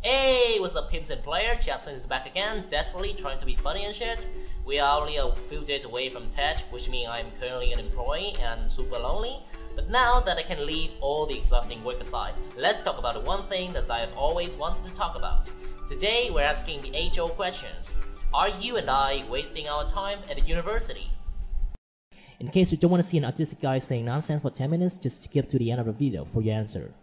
Hey, what's up pimps and player? Jackson is back again, desperately trying to be funny and shit. We are only a few days away from TED, which means I'm currently an employee and super lonely. But now that I can leave all the exhausting work aside, let's talk about the one thing that I have always wanted to talk about. Today, we're asking the age-old questions. Are you and I wasting our time at the university? In case you don't want to see an autistic guy saying nonsense for 10 minutes, just skip to the end of the video for your answer.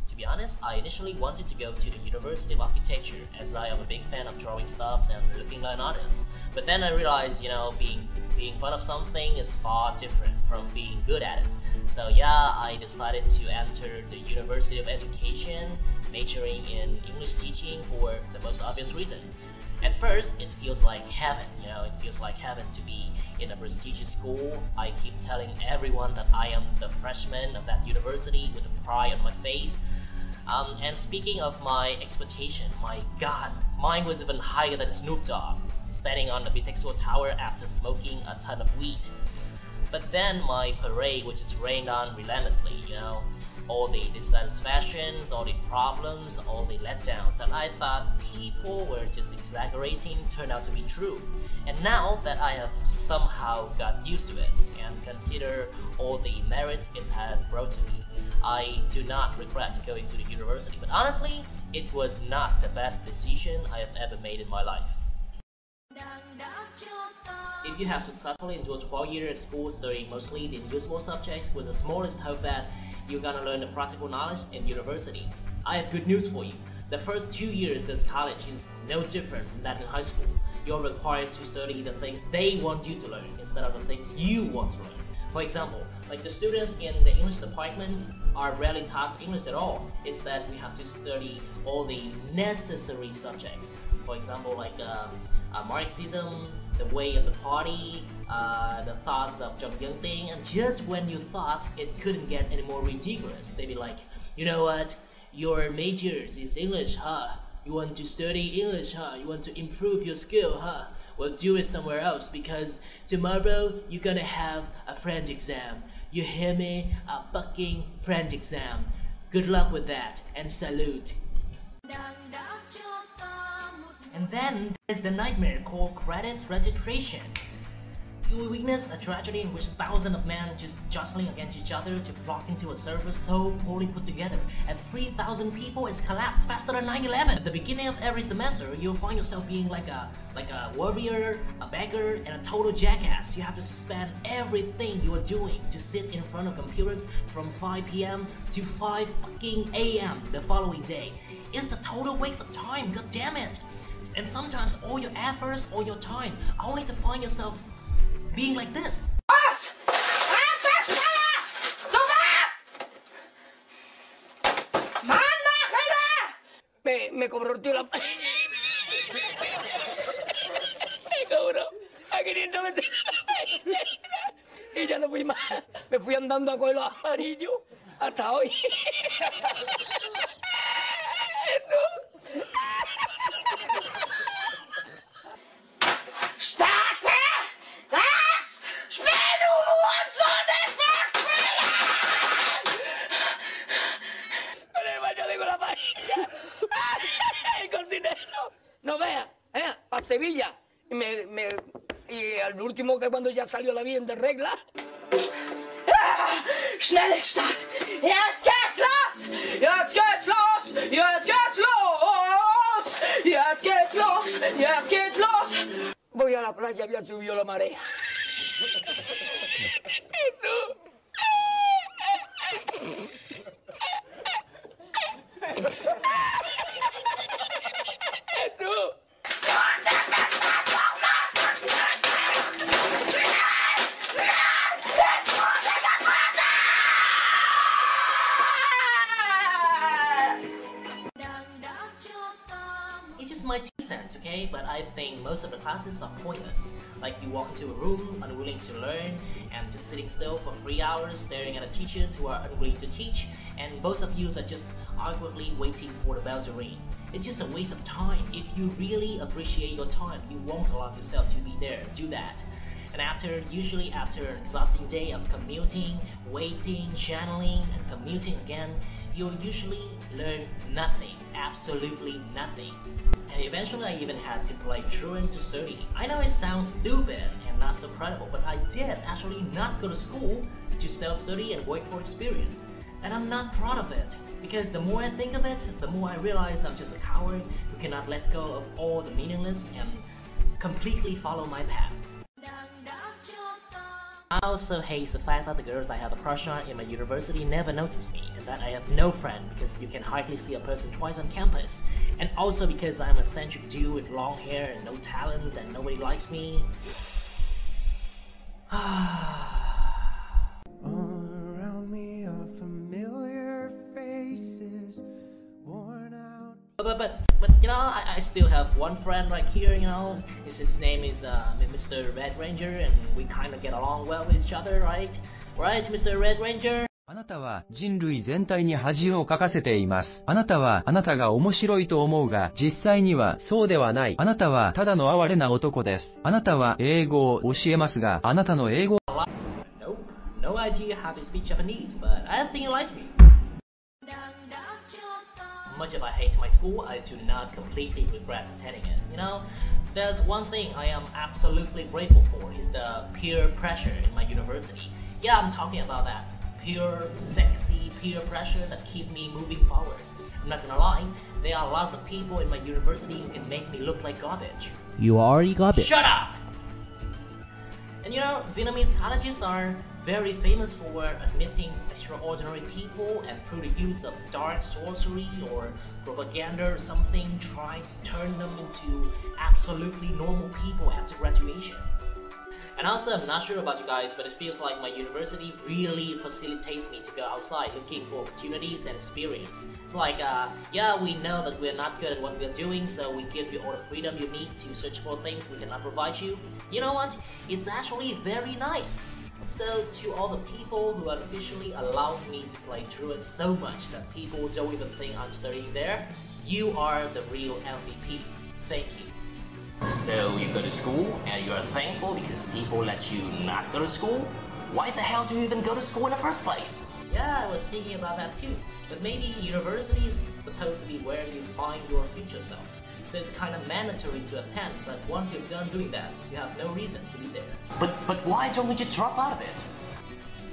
To be honest, I initially wanted to go to the University of Architecture as I am a big fan of drawing stuff and looking like an artist. But then I realized, being fun of something is far different from being good at it. So yeah, I decided to enter the University of Education, majoring in English teaching for the most obvious reason. At first, it feels like heaven, it feels like heaven to be in a prestigious school. I keep telling everyone that I am the freshman of that university with a pride on my face. And speaking of my expectation, my god, mine was even higher than Snoop Dogg, standing on the Bitexo Tower after smoking a ton of weed. But then my parade, which is rained on relentlessly, all the dissatisfactions, all the problems, all the letdowns that I thought people were just exaggerating turned out to be true. And now that I have somehow got used to it and consider all the merit it had brought to me, I do not regret going to the university. But honestly, it was not the best decision I have ever made in my life. If you have successfully endured 12 years at school studying mostly the useful subjects with the smallest hope that you're gonna learn the practical knowledge in university, I have good news for you. The first 2 years at college is no different than in high school. You're required to study the things they want you to learn instead of the things you want to learn. For example, like the students in the English department are rarely taught English at all. Instead, we have to study all the necessary subjects. For example, like Marxism, the way of the party, the thoughts of Zhang Yangting, and just when you thought it couldn't get any more ridiculous, they'd be like, you know what, your majors is English, huh? You want to study English, huh? You want to improve your skill, huh? Well, do it somewhere else because tomorrow you're gonna have a French exam. You hear me? A fucking French exam. Good luck with that and salute. And then there's the nightmare called credit registration. You will witness a tragedy in which thousands of men just jostling against each other to flock into a service so poorly put together, and 3,000 people is collapsed faster than 9/11. At the beginning of every semester, you'll find yourself being like a warrior, a beggar, and a total jackass. You have to suspend everything you are doing to sit in front of computers from 5 p.m. to 5 fucking a.m. the following day. It's a total waste of time, god damn it! And sometimes all your efforts, all your time, only to find yourself being like this. Me convirtió la... Me cobró a 500 metros. Y ya no fui más. Me fui andando a coger los amarillos hasta hoy. No vea, a Sevilla. Y al último que cuando ya salió la bien de regla. Schnellstadt! Jetzt geht's los! Jetzt geht's los! Jetzt geht's los! Jetzt geht's los! Jetzt geht's los! Voy a la playa, había subido la marea. It's just my 2 cents, okay? But I think most of the classes are pointless. Like you walk into a room unwilling to learn and just sitting still for 3 hours staring at the teachers who are unwilling to teach, and both of you are just awkwardly waiting for the bell to ring. It's just a waste of time. If you really appreciate your time, you won't allow yourself to be there. Do that. And usually after an exhausting day of commuting, waiting, channeling, and commuting again, you'll usually learn nothing absolutely nothing. And eventually I even had to play truant to study. I know it sounds stupid and not so credible, but I did actually not go to school to self-study and work for experience. And I'm not proud of it, because the more I think of it, the more I realize I'm just a coward who cannot let go of all the meaningless and completely follow my path. I also hate the fact that the girls I have a crush on in my university never notice me, and that I have no friend because you can hardly see a person twice on campus, and also because I'm a eccentric dude with long hair and no talents and nobody likes me. All around me are familiar faces, worn out. But you know, I still have one friend right here, you know. His name is Mr. Red Ranger, and we kind of get along well with each other, right? Right, Mr. Red Ranger? あなたは人類全体に恥をかかせています。あなたはあなたが面白いと思うが、実際にはそうではない。あなたはただの哀れな男です。あなたは英語を教えますが、あなたの英語 Nope, no idea how to speak Japanese, but I don't think he likes me. Much if I hate my school, I do not completely regret attending it. You know, there's one thing I am absolutely grateful for is the peer pressure in my university. Yeah, I'm talking about that. Pure, sexy peer pressure that keep me moving forward. I'm not gonna lie, there are lots of people in my university who can make me look like garbage. You are already garbage. Shut up! And you know, Vietnamese colleges are very famous for admitting extraordinary people, and through the use of dark sorcery or propaganda or something, trying to turn them into absolutely normal people after graduation. And also, I'm not sure about you guys, but it feels like my university really facilitates me to go outside looking for opportunities and experience. It's like, yeah, we know that we're not good at what we're doing, so we give you all the freedom you need to search for things we cannot provide you. You know what? It's actually very nice. So, to all the people who unofficially allowed me to play truant so much that people don't even think I'm studying there, you are the real MVP. Thank you. So you go to school and you are thankful because people let you not go to school? Why the hell do you even go to school in the first place? Yeah, I was thinking about that too. But maybe university is supposed to be where you find your future self. So it's kind of mandatory to attend, but once you're done doing that, you have no reason to be there. But why don't we just drop out of it?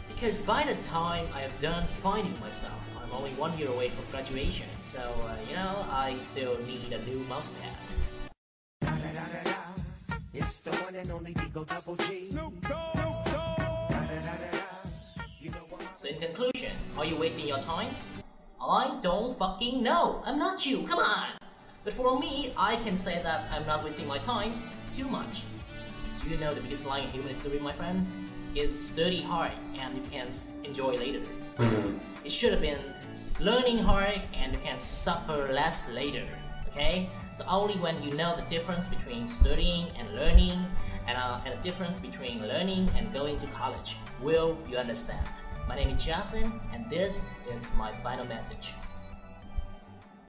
Because by the time I have done finding myself, I'm only 1 year away from graduation. So, you know, I still need a new mousepad. It's the one and only Digo Double G. So in conclusion, are you wasting your time? I don't fucking know. I'm not you, come on! But for me, I can say that I'm not wasting my time too much. Do you know the biggest lie in human history, my friends? Is study hard and you can enjoy later. It should have been learning hard and you can suffer less later, okay? So only when you know the difference between studying and learning, and the difference between learning and going to college, will you understand. My name is Jason, and this is my final message.